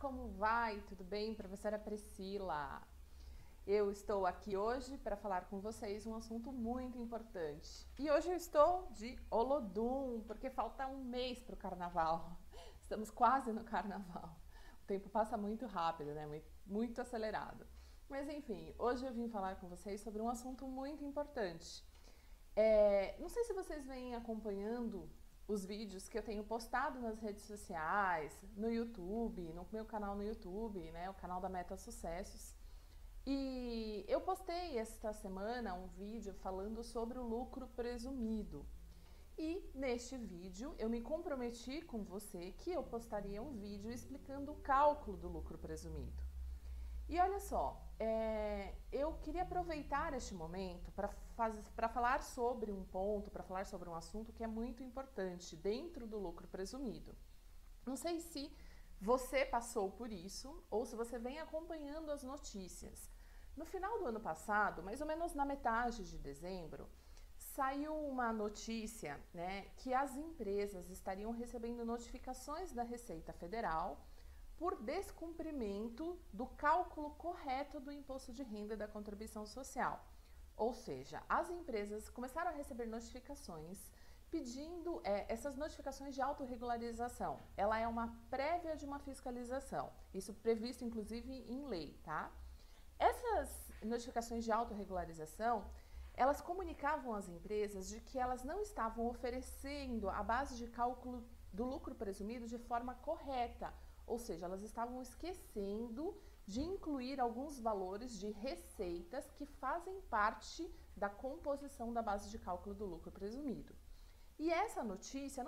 como vai? Tudo bem? Professora Priscila. Eu estou aqui hoje para falar com vocês um assunto muito importante. E hoje eu estou de Olodum, porque falta um mês para o carnaval. Estamos quase no carnaval. O tempo passa muito rápido, né? Muito acelerado. Mas enfim, hoje eu vim falar com vocês sobre um assunto muito importante. Não sei se vocês vêm acompanhando os vídeos que eu tenho postado nas redes sociais, no YouTube, no meu canal no YouTube, né, o canal da Meta Sucessos. E eu postei esta semana um vídeo falando sobre o lucro presumido. E neste vídeo eu me comprometi com você que eu postaria um vídeo explicando o cálculo do lucro presumido. E olha só, eu queria aproveitar este momento para falar sobre um ponto, para falar sobre um assunto que é muito importante dentro do lucro presumido. Não sei se você passou por isso ou se você vem acompanhando as notícias. No final do ano passado, mais ou menos na metade de dezembro, saiu uma notícia, né, que as empresas estariam recebendo notificações da Receita Federal por descumprimento do cálculo correto do imposto de renda e da contribuição social. Ou seja, as empresas começaram a receber notificações pedindo essas notificações de autorregularização. Ela é uma prévia de uma fiscalização, isso previsto inclusive em lei, tá? Essas notificações de autorregularização, elas comunicavam às empresas de que elas não estavam oferecendo a base de cálculo do lucro presumido de forma correta, ou seja, elas estavam esquecendo de incluir alguns valores de receitas que fazem parte da composição da base de cálculo do lucro presumido. E essa notícia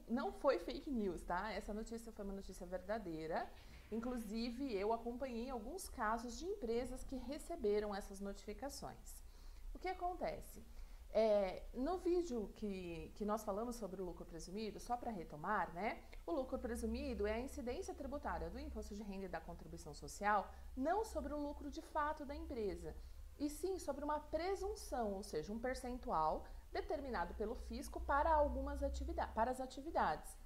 não foi fake news, tá? Essa notícia foi uma notícia verdadeira. Inclusive, eu acompanhei alguns casos de empresas que receberam essas notificações. O que acontece? No vídeo que nós falamos sobre o lucro presumido, só para retomar, né? O lucro presumido é a incidência tributária do imposto de renda e da contribuição social, não sobre o lucro de fato da empresa, e sim sobre uma presunção, ou seja, um percentual determinado pelo fisco para algumas as atividades.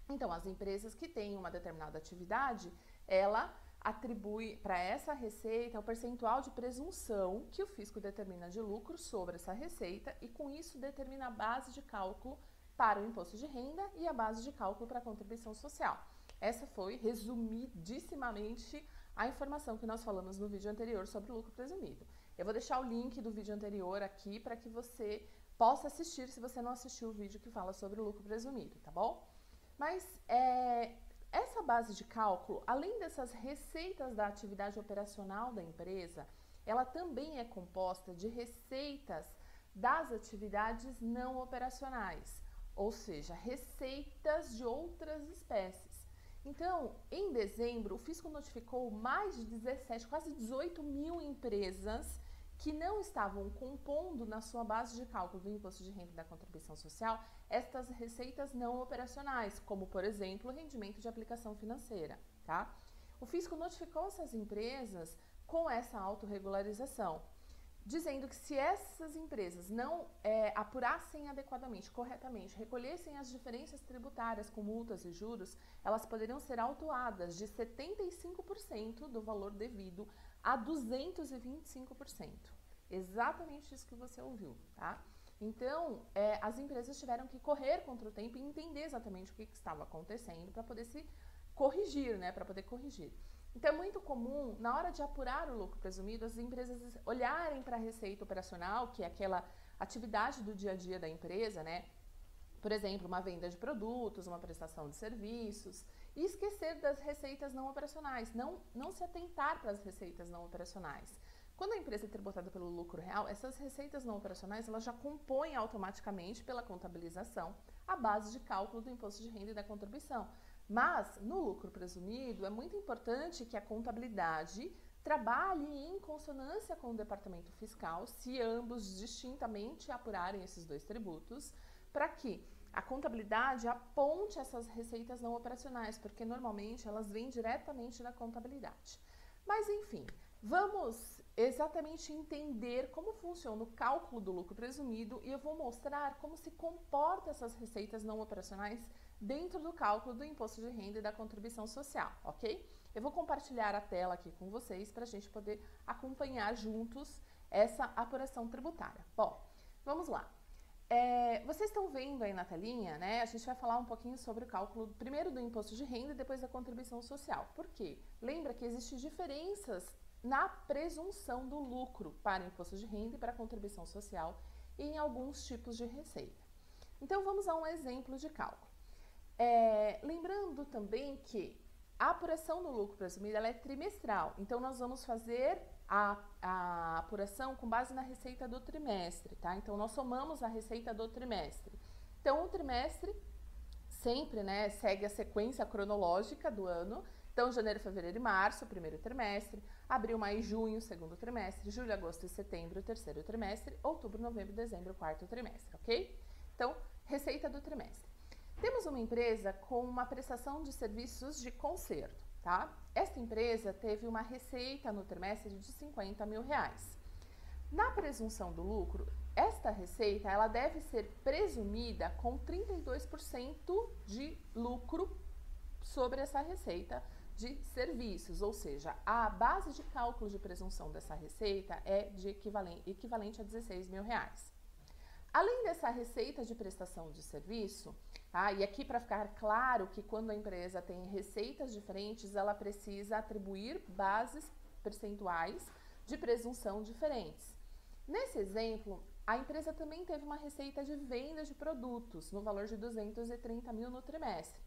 Então, as empresas que têm uma determinada atividade, ela atribui para essa receita o percentual de presunção que o fisco determina de lucro sobre essa receita e com isso determina a base de cálculo para o imposto de renda e a base de cálculo para a contribuição social. Essa foi, resumidissimamente, a informação que nós falamos no vídeo anterior sobre o lucro presumido. Eu vou deixar o link do vídeo anterior aqui para que você possa assistir se você não assistiu o vídeo que fala sobre o lucro presumido, tá bom? Mas essa base de cálculo, além dessas receitas da atividade operacional da empresa, ela também é composta de receitas das atividades não operacionais, ou seja, receitas de outras espécies. Então, em dezembro, o fisco notificou mais de 17, quase 18 mil empresas que não estavam compondo na sua base de cálculo do imposto de renda e da contribuição social estas receitas não operacionais, como, por exemplo, o rendimento de aplicação financeira, tá? O fisco notificou essas empresas com essa autorregularização, dizendo que se essas empresas não apurassem adequadamente, corretamente, recolhessem as diferenças tributárias com multas e juros, elas poderiam ser autuadas de 75% do valor devido a 225%. Exatamente isso que você ouviu, tá? Então, as empresas tiveram que correr contra o tempo e entender exatamente o que estava acontecendo para poder se corrigir, né? Para poder corrigir. Então, é muito comum, na hora de apurar o lucro presumido, as empresas olharem para a receita operacional, que é aquela atividade do dia a dia da empresa, né? Por exemplo, uma venda de produtos, uma prestação de serviços, e esquecer das receitas não operacionais, não se atentar para as receitas não operacionais. Quando a empresa é tributada pelo lucro real, essas receitas não operacionais elas já compõem automaticamente pela contabilização a base de cálculo do imposto de renda e da contribuição. Mas no lucro presumido é muito importante que a contabilidade trabalhe em consonância com o departamento fiscal, se ambos distintamente apurarem esses dois tributos, para que a contabilidade aponte essas receitas não operacionais, porque normalmente elas vêm diretamente da contabilidade. Mas enfim, vamos exatamente entender como funciona o cálculo do lucro presumido e eu vou mostrar como se comportam essas receitas não operacionais dentro do cálculo do imposto de renda e da contribuição social, ok? Eu vou compartilhar a tela aqui com vocês para a gente poder acompanhar juntos essa apuração tributária. Bom, vamos lá. Vocês estão vendo aí na telinha, né? A gente vai falar um pouquinho sobre o cálculo primeiro do imposto de renda e depois da contribuição social. Por quê? Lembra que existem diferenças na presunção do lucro para o imposto de renda e para a contribuição social e em alguns tipos de receita. Então, vamos a um exemplo de cálculo. Lembrando também que a apuração do lucro presumido ela é trimestral, então nós vamos fazer a apuração com base na receita do trimestre, tá? Então, nós somamos a receita do trimestre. Então, o trimestre sempre, né, segue a sequência cronológica do ano. Então, janeiro, fevereiro e março, primeiro trimestre, abril, maio e junho, segundo trimestre, julho, agosto e setembro, terceiro trimestre, outubro, novembro e dezembro, quarto trimestre, ok? Então, receita do trimestre. Temos uma empresa com uma prestação de serviços de conserto, tá? Esta empresa teve uma receita no trimestre de 50 mil reais. Na presunção do lucro, esta receita ela deve ser presumida com 32% de lucro sobre essa receita de serviços, ou seja, a base de cálculo de presunção dessa receita é de equivalente a 16 mil reais. Além dessa receita de prestação de serviço, e aqui para ficar claro que quando a empresa tem receitas diferentes, ela precisa atribuir bases percentuais de presunção diferentes. Nesse exemplo, a empresa também teve uma receita de vendas de produtos no valor de 230 mil no trimestre.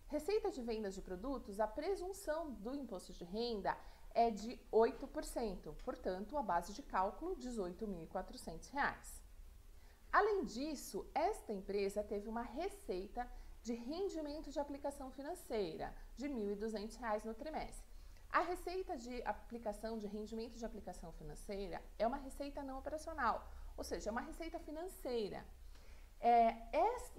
Receita de vendas de produtos, a presunção do imposto de renda é de 8%, portanto, a base de cálculo R$ 18.400. Além disso, esta empresa teve uma receita de rendimento de aplicação financeira de R$ 1.200 no trimestre. A receita de aplicação de rendimento de aplicação financeira é uma receita não operacional, ou seja, é uma receita financeira.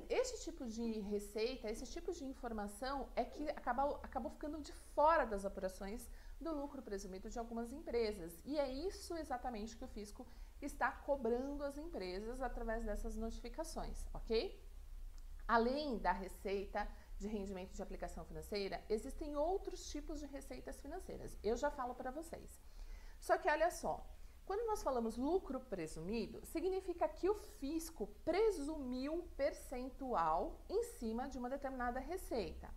Esse tipo de receita, esse tipo de informação é que acabou ficando de fora das operações do lucro presumido de algumas empresas. E é isso exatamente que o fisco está cobrando as empresas através dessas notificações, ok? Além da receita de rendimento de aplicação financeira, existem outros tipos de receitas financeiras. Eu já falo para vocês. Só que olha só, quando nós falamos lucro presumido, significa que o fisco presumiu um percentual em cima de uma determinada receita.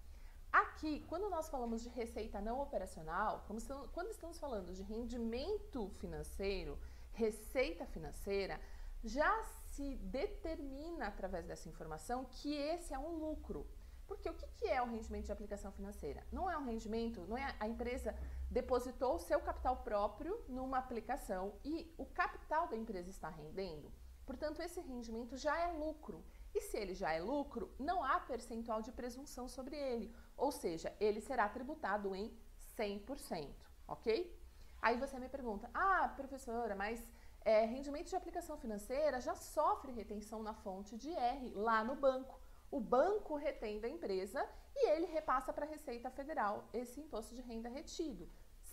Aqui, quando nós falamos de receita não operacional, quando estamos falando de rendimento financeiro, receita financeira, já se determina através dessa informação que esse é um lucro. Porque o que é o rendimento de aplicação financeira? Não é um rendimento, não é a empresa depositou o seu capital próprio numa aplicação e o capital da empresa está rendendo. Portanto, esse rendimento já é lucro. E se ele já é lucro, não há percentual de presunção sobre ele. Ou seja, ele será tributado em 100%, ok? Aí você me pergunta, professora, mas rendimento de aplicação financeira já sofre retenção na fonte de R lá no banco. O banco retém da empresa e ele repassa para a Receita Federal esse imposto de renda retido.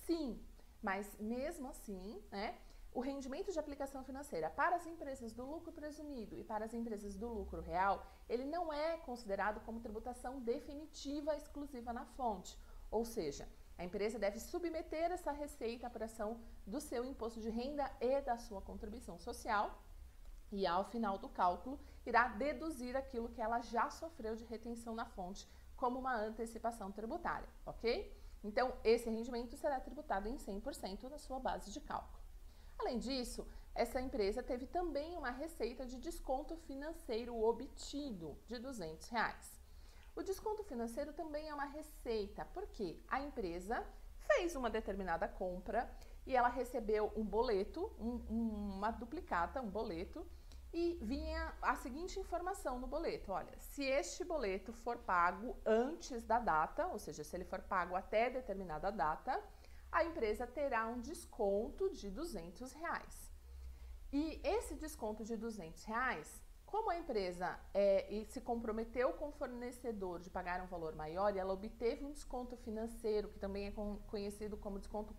Sim, mas mesmo assim, né, o rendimento de aplicação financeira para as empresas do lucro presumido e para as empresas do lucro real, ele não é considerado como tributação definitiva exclusiva na fonte. Ou seja, a empresa deve submeter essa receita à apuração do seu imposto de renda e da sua contribuição social e, ao final do cálculo, irá deduzir aquilo que ela já sofreu de retenção na fonte como uma antecipação tributária, ok? Então, esse rendimento será tributado em 100% na sua base de cálculo. Além disso, essa empresa teve também uma receita de desconto financeiro obtido de R$ 200. O desconto financeiro também é uma receita, porque a empresa fez uma determinada compra e ela recebeu um boleto, uma duplicata, um boleto, e vinha a seguinte informação no boleto: olha, se este boleto for pago antes da data, ou seja, se ele for pago até determinada data, a empresa terá um desconto de R$ 200. E esse desconto de R$ 200, como a empresa se comprometeu com o fornecedor de pagar um valor maior e ela obteve um desconto financeiro, que também é conhecido como desconto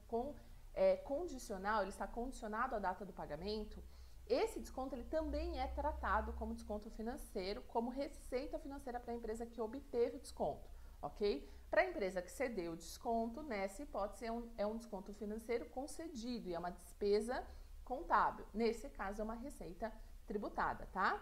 condicional, ele está condicionado à data do pagamento, esse desconto ele também é tratado como desconto financeiro, como receita financeira para a empresa que obteve o desconto, ok? Para a empresa que cedeu o desconto, nessa hipótese é um desconto financeiro concedido e é uma despesa contábil. Nesse caso é uma receita tributada, tá?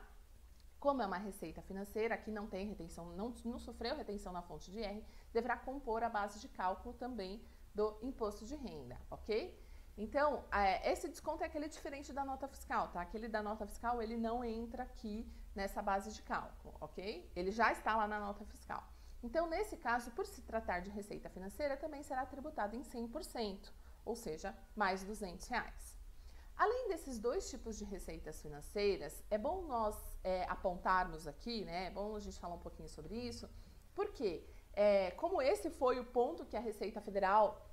Como é uma receita financeira, aqui não tem retenção, não sofreu retenção na fonte de IR, deverá compor a base de cálculo também do imposto de renda, ok? Então, esse desconto é aquele diferente da nota fiscal, tá? Aquele da nota fiscal, ele não entra aqui nessa base de cálculo, ok? Ele já está lá na nota fiscal. Então, nesse caso, por se tratar de receita financeira, também será tributado em 100%, ou seja, mais R$200. Além desses dois tipos de receitas financeiras, é bom nós apontarmos aqui, né? É bom a gente falar um pouquinho sobre isso, porque como esse foi o ponto que a Receita Federal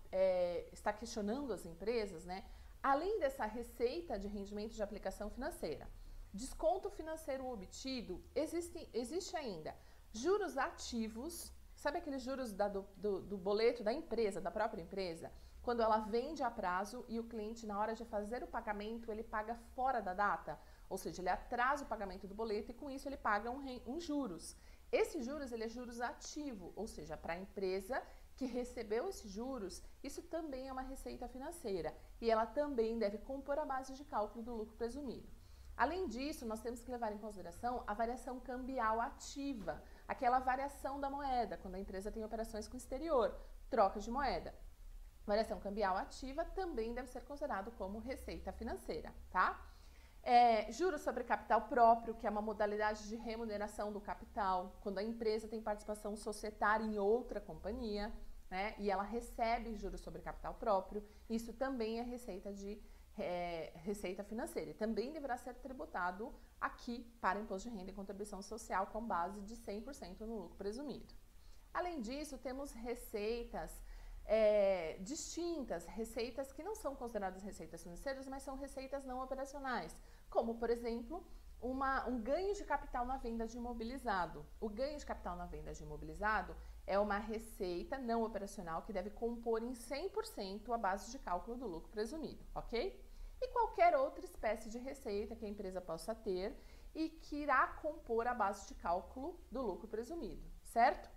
está questionando as empresas, né? Além dessa receita de rendimento de aplicação financeira, desconto financeiro obtido, existe ainda juros ativos, sabe aqueles juros do boleto da empresa, da própria empresa? Quando ela vende a prazo e o cliente, na hora de fazer o pagamento, ele paga fora da data, ou seja, ele atrasa o pagamento do boleto e com isso ele paga um juros. Esse juros, ele é juros ativo, ou seja, para a empresa que recebeu esses juros, isso também é uma receita financeira e ela também deve compor a base de cálculo do lucro presumido. Além disso, nós temos que levar em consideração a variação cambial ativa, aquela variação da moeda, quando a empresa tem operações com o exterior, troca de moeda. Variação cambial ativa também deve ser considerado como receita financeira, tá? Juros sobre capital próprio, que é uma modalidade de remuneração do capital, quando a empresa tem participação societária em outra companhia, né? E ela recebe juros sobre capital próprio, isso também é receita financeira e também deverá ser tributado aqui para imposto de renda e contribuição social com base de 100% no lucro presumido. Além disso, temos receitas distintas, receitas que não são consideradas receitas financeiras, mas são receitas não operacionais, como, por exemplo, um ganho de capital na venda de imobilizado. O ganho de capital na venda de imobilizado é uma receita não operacional que deve compor em 100% a base de cálculo do lucro presumido, ok? E qualquer outra espécie de receita que a empresa possa ter e que irá compor a base de cálculo do lucro presumido, certo?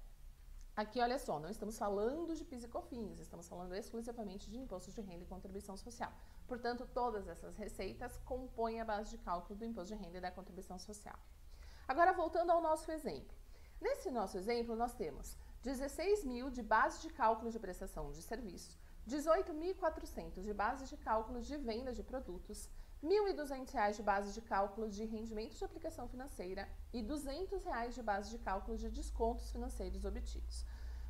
Aqui, olha só, não estamos falando de PIS e COFINS, estamos falando exclusivamente de imposto de renda e contribuição social. Portanto, todas essas receitas compõem a base de cálculo do imposto de renda e da contribuição social. Agora, voltando ao nosso exemplo. Nesse nosso exemplo, nós temos 16 mil de base de cálculo de prestação de serviço, 18.400 de base de cálculo de venda de produtos, R$ 1.200 de base de cálculo de rendimento de aplicação financeira e R$ 200 de base de cálculo de descontos financeiros obtidos.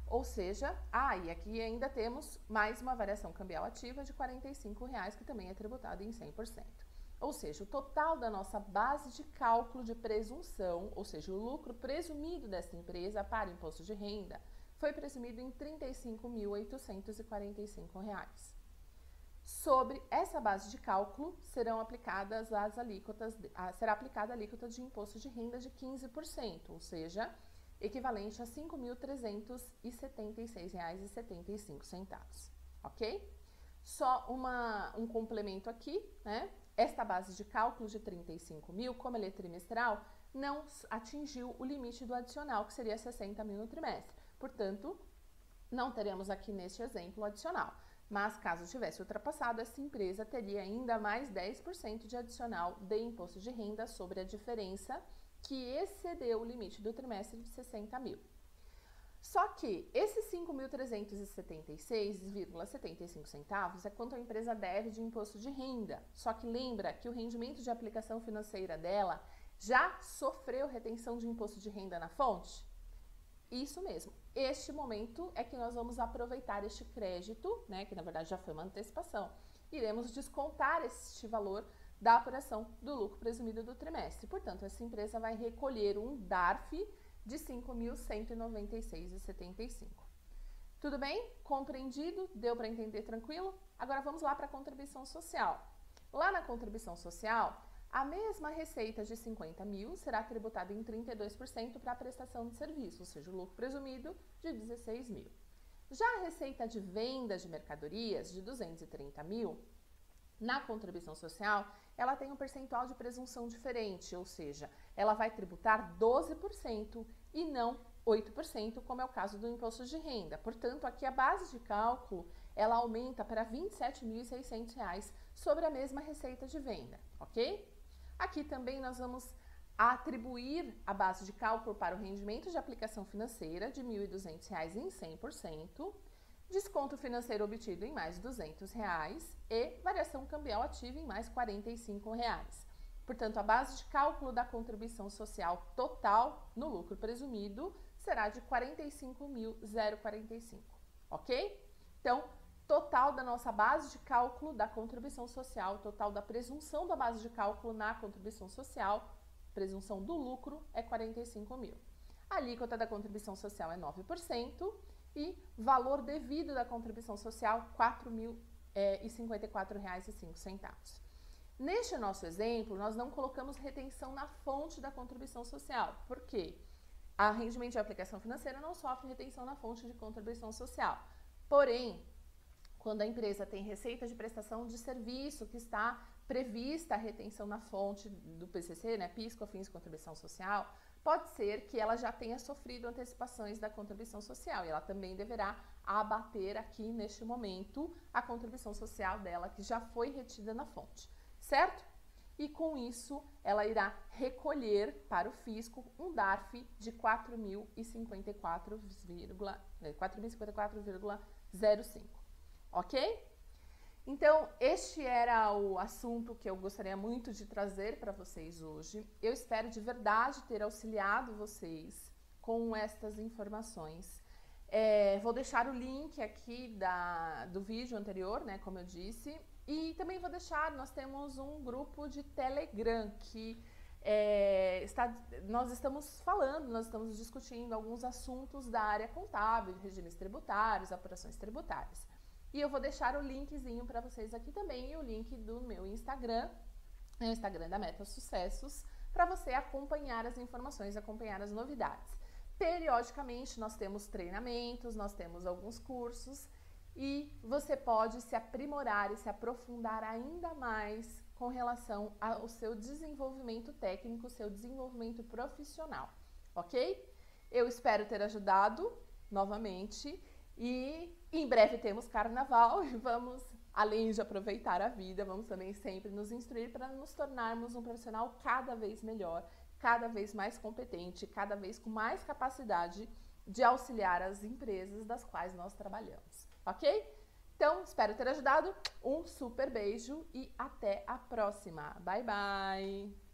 Ou seja, e aqui ainda temos mais uma variação cambial ativa de R$ 45, que também é tributada em 100%. Ou seja, o total da nossa base de cálculo de presunção, ou seja, o lucro presumido desta empresa para imposto de renda, foi presumido em R$ 35.845. Sobre essa base de cálculo, será aplicada a alíquota de imposto de renda de 15%, ou seja, equivalente a R$ 5.376,75, ok? Só um complemento aqui, né? Esta base de cálculo de 35 mil, como ele é trimestral, não atingiu o limite do adicional, que seria 60 mil no trimestre. Portanto, não teremos aqui neste exemplo o adicional. Mas, caso tivesse ultrapassado, essa empresa teria ainda mais 10% de adicional de imposto de renda sobre a diferença que excedeu o limite do trimestre de 60 mil. Só que esses 5.376,75 é quanto a empresa deve de imposto de renda. Só que lembra que o rendimento de aplicação financeira dela já sofreu retenção de imposto de renda na fonte? Isso mesmo. Este momento é que nós vamos aproveitar este crédito, né, que na verdade já foi uma antecipação. Iremos descontar este valor da apuração do lucro presumido do trimestre. Portanto, essa empresa vai recolher um DARF de R$ 5.196,75. Tudo bem? Compreendido? Deu para entender tranquilo? Agora vamos lá para a contribuição social. Lá na contribuição social, a mesma receita de 50 mil será tributada em 32% para a prestação de serviço, ou seja, o lucro presumido de 16 mil. Já a receita de venda de mercadorias de 230 mil Na contribuição social, ela tem um percentual de presunção diferente, ou seja, ela vai tributar 12% e não 8%, como é o caso do imposto de renda. Portanto, aqui a base de cálculo, ela aumenta para R$ 27.600 sobre a mesma receita de venda, ok? Aqui também nós vamos atribuir a base de cálculo para o rendimento de aplicação financeira de R$ 1.200 em 100%, desconto financeiro obtido em mais R$ 200 e variação cambial ativa em mais R$ 45. Portanto, a base de cálculo da contribuição social total no lucro presumido será de R$ 45.045, ok? Então, total da nossa base de cálculo da contribuição social, total da presunção da base de cálculo na contribuição social, presunção do lucro é 45 mil. A alíquota da contribuição social é 9% e valor devido da contribuição social R$ 4.054,05. Neste nosso exemplo, nós não colocamos retenção na fonte da contribuição social. Por quê? A rendimento de aplicação financeira não sofre retenção na fonte de contribuição social. Porém, quando a empresa tem receita de prestação de serviço que está prevista a retenção na fonte do PCC, né, PIS, COFINS, contribuição social, pode ser que ela já tenha sofrido antecipações da contribuição social e ela também deverá abater aqui neste momento a contribuição social dela que já foi retida na fonte, certo? E com isso ela irá recolher para o fisco um DARF de R$ 4.054,05, ok? Então, este era o assunto que eu gostaria muito de trazer para vocês hoje. Eu espero de verdade ter auxiliado vocês com estas informações. Vou deixar o link aqui do vídeo anterior, né, como eu disse, e também vou deixar, nós temos um grupo de Telegram que nós estamos discutindo alguns assuntos da área contábil, regimes tributários, apurações tributárias. E eu vou deixar o linkzinho para vocês aqui também e o link do meu Instagram, o Instagram da Meta Sucessos, para você acompanhar as informações, acompanhar as novidades. Periodicamente nós temos treinamentos, nós temos alguns cursos e você pode se aprimorar e se aprofundar ainda mais com relação ao seu desenvolvimento técnico, seu desenvolvimento profissional, ok? Eu espero ter ajudado novamente. E em breve temos carnaval e vamos, além de aproveitar a vida, vamos também sempre nos instruir para nos tornarmos um profissional cada vez melhor, cada vez mais competente, cada vez com mais capacidade de auxiliar as empresas das quais nós trabalhamos, ok? Então, espero ter ajudado, um super beijo e até a próxima. Bye, bye!